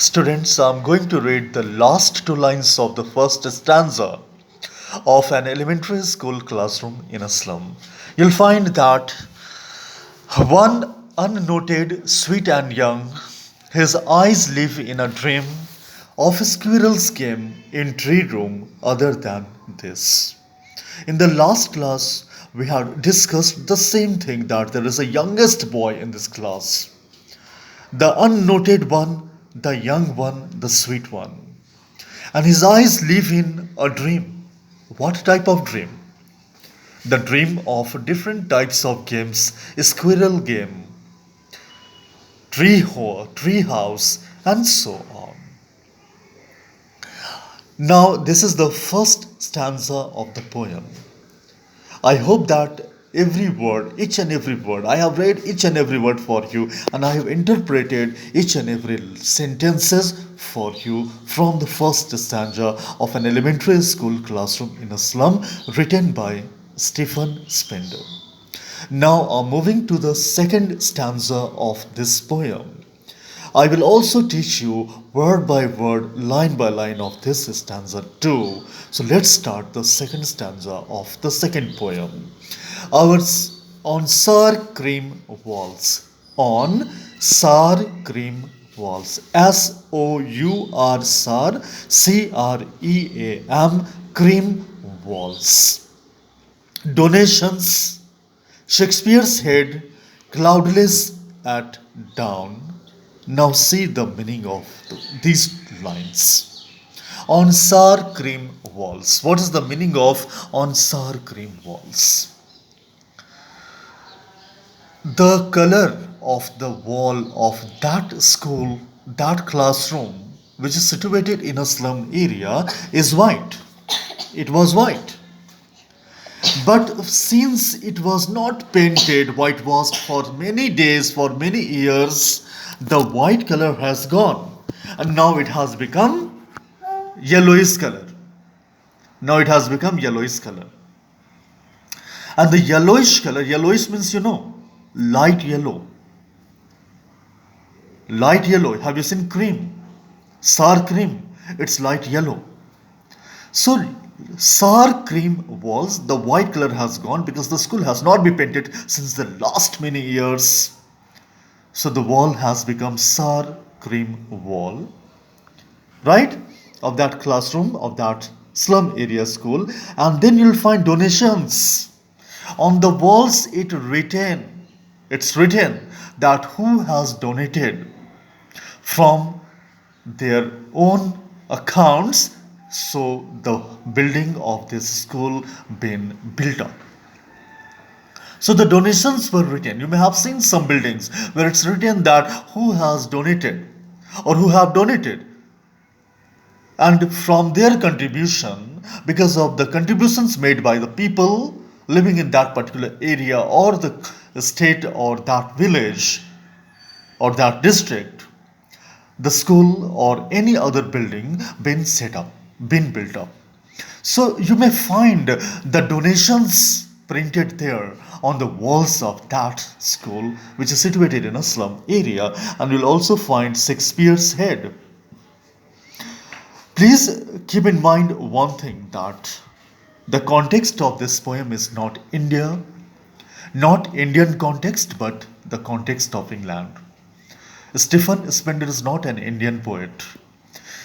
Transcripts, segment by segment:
Students, I'm going to read the last two lines of the first stanza of an elementary school classroom in a slum. You'll find that one unnoted, sweet and young, his eyes live in a dream of a squirrel's game in tree room other than this. In the last class, we had discussed the same thing that there is a youngest boy in this class. The unnoted one, the young one, the sweet one. And his eyes live in a dream. What type of dream? The dream of different types of games, squirrel game, tree house, and so on. Now, this is the first stanza of the poem. I hope that every word, each and every word, I have read each and every word for you and I have interpreted each and every sentences for you from the first stanza of an elementary school classroom in a slum written by Stephen Spender. Now, moving to the second stanza of this poem. I will also teach you word by word, line by line of this stanza too. So let's start the second stanza of the second poem. Ours on sour cream walls. On sour cream walls. SOUR sour CREAM cream walls. Donations. Shakespeare's head cloudless at dawn. Now see the meaning of these lines. On sour cream walls. What is the meaning of on sour cream walls? The color of the wall of that school, that classroom, which is situated in a slum area, is white. It was white. But since it was not painted, whitewashed for many days, for many years, the white color has gone. And now it has become yellowish color. Now it has become yellowish color. And the yellowish color, yellowish means light yellow. Light yellow. Have you seen cream? Sour cream. It's light yellow. So sour cream walls, the white color has gone because the school has not been painted since the last many years. So the wall has become sour cream wall, right? Of that classroom, of that slum area school. And then you'll find donations. On the walls it's written that who has donated from their own accounts, so the building of this school been built up. So the donations were written. You may have seen some buildings where it's written that who has donated or who have donated. And from their contribution, because of the contributions made by the people living in that particular area or the state or that village or that district, the school or any other building been set up, been built up. So you may find the donations printed there on the walls of that school, which is situated in a slum area, and you'll also find Shakespeare's head. Please keep in mind one thing, that the context of this poem is not India, not Indian context, but the context of England. Stephen Spender is not an Indian poet.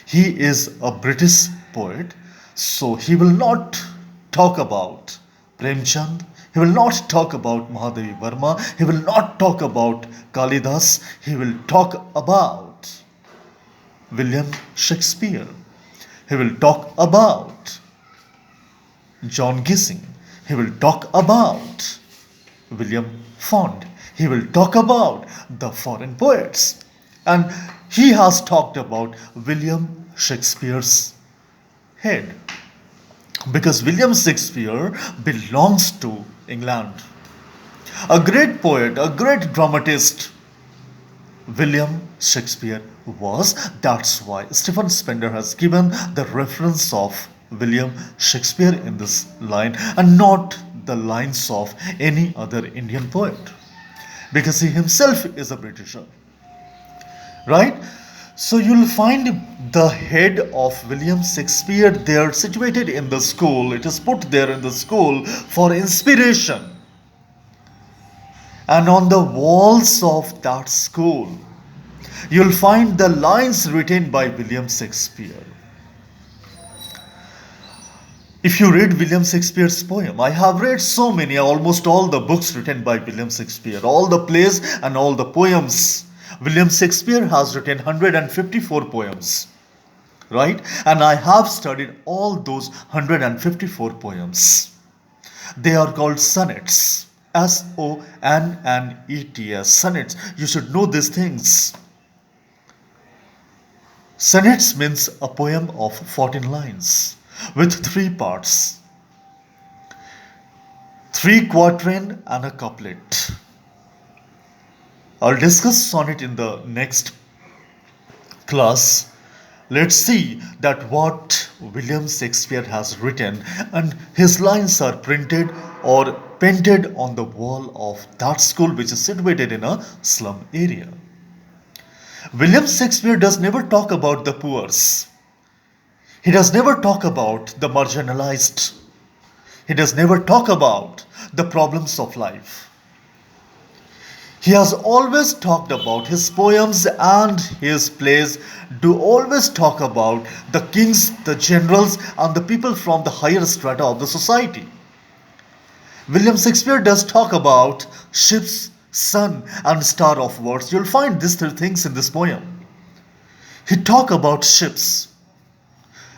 He is a British poet, so he will not talk about Premchand, he will not talk about Mahadevi Verma, he will not talk about Kalidas, he will talk about William Shakespeare. He will talk about John Gissing. He will talk about William Fond. He will talk about the foreign poets. And he has talked about William Shakespeare's head. Because William Shakespeare belongs to England. A great poet, a great dramatist, William Shakespeare was. That's why Stephen Spender has given the reference of William Shakespeare in this line and not the lines of any other Indian poet, because he himself is a Britisher, right? So you'll find the head of William Shakespeare there situated in the school. It is put there in the school for inspiration. And on the walls of that school, you'll find the lines written by William Shakespeare. If you read William Shakespeare's poem, I have read so many, almost all the books written by William Shakespeare, all the plays and all the poems. William Shakespeare has written 154 poems, right? And I have studied all those 154 poems. They are called sonnets. Sonnets. Sonnets. You should know these things. Sonnets means a poem of 14 lines with three parts, three quatrain and a couplet. I'll discuss sonnet in the next class. Let's see that what William Shakespeare has written, and his lines are printed or painted on the wall of that school which is situated in a slum area. William Shakespeare does never talk about the poor. He does never talk about the marginalized. He does never talk about the problems of life. He has always talked about his poems and his plays do always talk about the kings, the generals, and the people from the higher strata of the society. William Shakespeare does talk about ships, sun, and star of words. You'll find these three things in this poem. He talk about ships.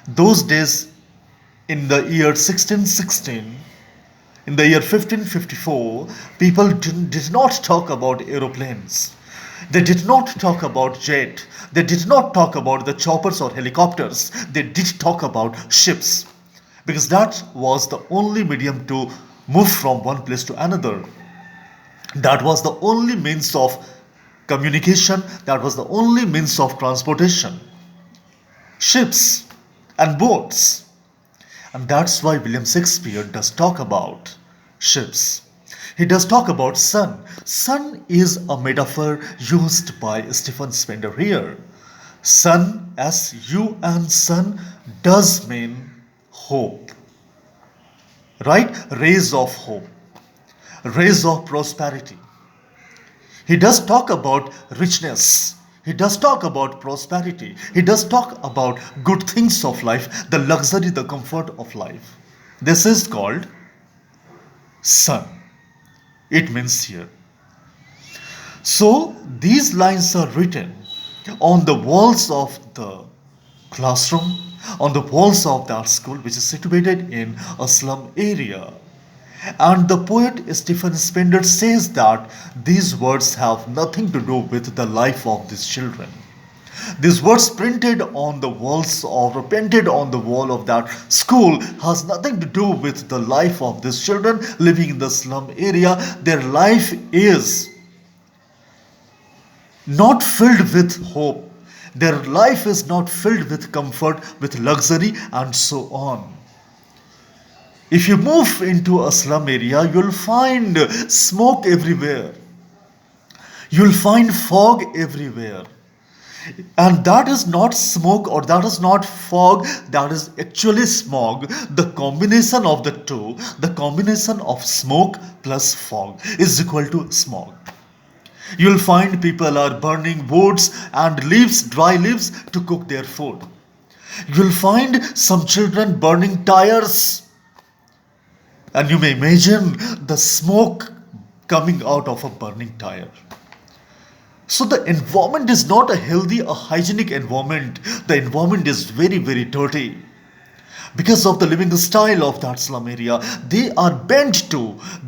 Those days, in the year 1616, in the year 1554, people did not talk about aeroplanes. They did not talk about jet. They did not talk about the choppers or helicopters. They did talk about ships. Because that was the only medium to move from one place to another. That was the only means of communication. That was the only means of transportation. Ships and boats. And that's why William Shakespeare does talk about ships. He does talk about sun. Sun is a metaphor used by Stephen Spender here. Sun, S-U-N, sun, does mean hope. Right? Rays of hope. Rays of prosperity. He does talk about richness. He does talk about prosperity. He does talk about good things of life, the luxury, the comfort of life. This is called sun. It means here. So these lines are written on the walls of the classroom, on the walls of that school, which is situated in a slum area. And the poet Stephen Spender says that these words have nothing to do with the life of these children. These words printed on the walls or painted on the wall of that school has nothing to do with the life of these children living in the slum area. Their life is not filled with hope. Their life is not filled with comfort, with luxury, and so on. If you move into a slum area, you'll find smoke everywhere. You'll find fog everywhere. And that is not smoke or that is not fog, that is actually smog. The combination of the two, the combination of smoke plus fog is equal to smog. You'll find people are burning woods and leaves, dry leaves to cook their food. You'll find some children burning tires. And you may imagine the smoke coming out of a burning tire. So the environment is not a healthy, a hygienic environment. The environment is very, very dirty. Because of the living style of that slum area, they are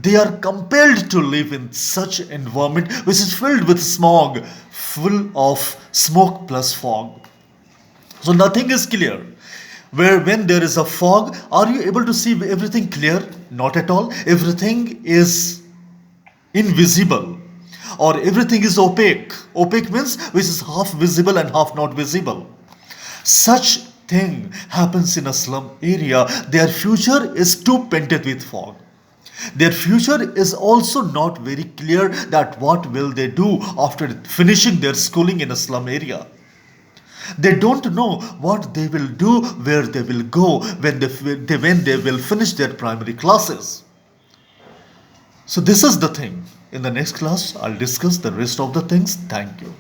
they are compelled to live in such environment which is filled with smog, full of smoke plus fog. So nothing is clear. Where when there is a fog, are you able to see everything clear? Not at all. Everything is invisible or everything is opaque. Opaque means which is half visible and half not visible. Such thing happens in a slum area. Their future is too painted with fog. Their future is also not very clear that what will they do after finishing their schooling in a slum area. They don't know what they will do, where they will go when they will finish their primary classes. So this is the thing. In the next class, I'll discuss the rest of the things. Thank you.